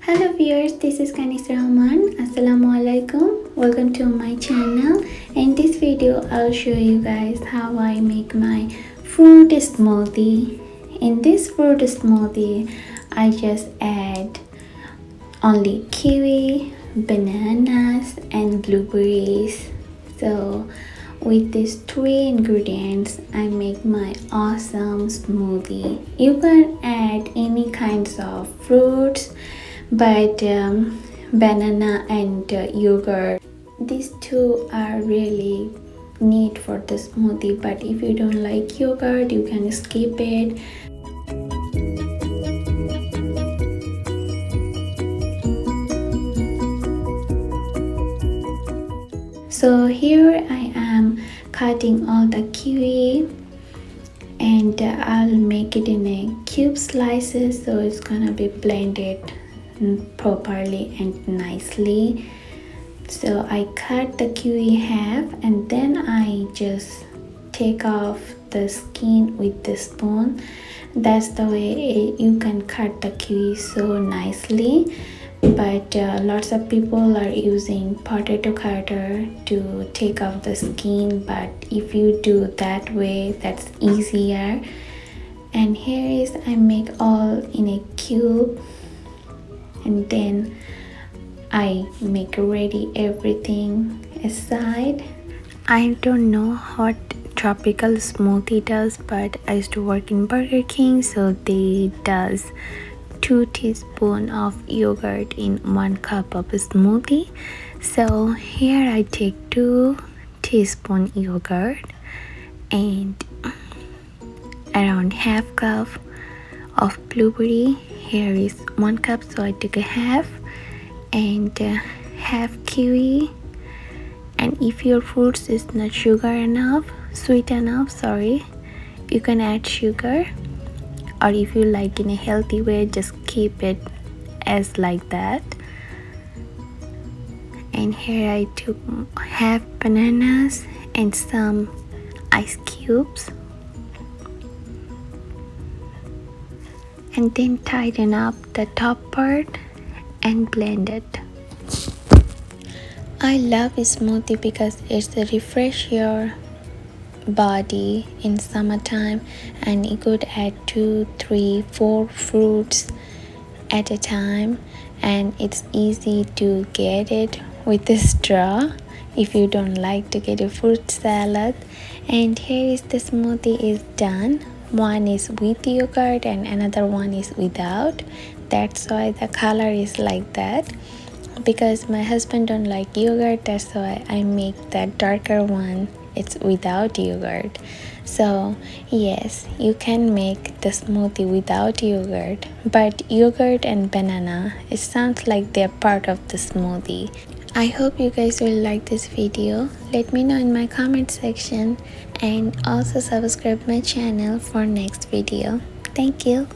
Hello viewers, this is Kanis Rahman. Assalamualaikum. Welcome to my channel. In this video, I'll show you guys how I make my fruit smoothie. In this fruit smoothie, I just add only kiwi, bananas, and blueberries. So with these three ingredients, I make my awesome smoothie. You can add any kinds of fruits, but banana and yogurt, these two are really neat for the smoothie. But if you don't like yogurt, you can skip it. So here I am cutting all the kiwi, and I'll make it in a cube slices, so it's gonna be blended properly and nicely. So I cut the kiwi half, and then I just take off the skin with the spoon. That's the way you can cut the kiwi so nicely. But lots of people are using potato cutter to take off the skin, but if you do that way, that's easier. And here is I make all in a cube, and then I make ready everything aside. I don't know what tropical smoothie does, but I used to work in Burger King, so they does 2 teaspoons of yogurt in 1 cup of smoothie. So here I take 2 teaspoons yogurt and around half cup of blueberry. Here is 1 cup, so I took a half, and half kiwi. And if your fruits is not sweet enough, sorry, you can add sugar. Or if you like in a healthy way, just keep it as like that. And here I took half bananas and some ice cubes, and then tighten up the top part and blend it. I love smoothie because it's a refresh your body in summertime, and you could add 2, 3, 4 fruits at a time, and it's easy to get it with a straw if you don't like to get a fruit salad. And here is the smoothie is done. One is with yogurt and another one is without. That's why the color is like that, because my husband don't like yogurt. That's why I make that darker one, it's without yogurt. So yes, you can make the smoothie without yogurt, but yogurt and banana, it sounds like they're part of the smoothie. I hope you guys will like this video. Let me know in my comment section, and also subscribe my channel for next video. Thank you.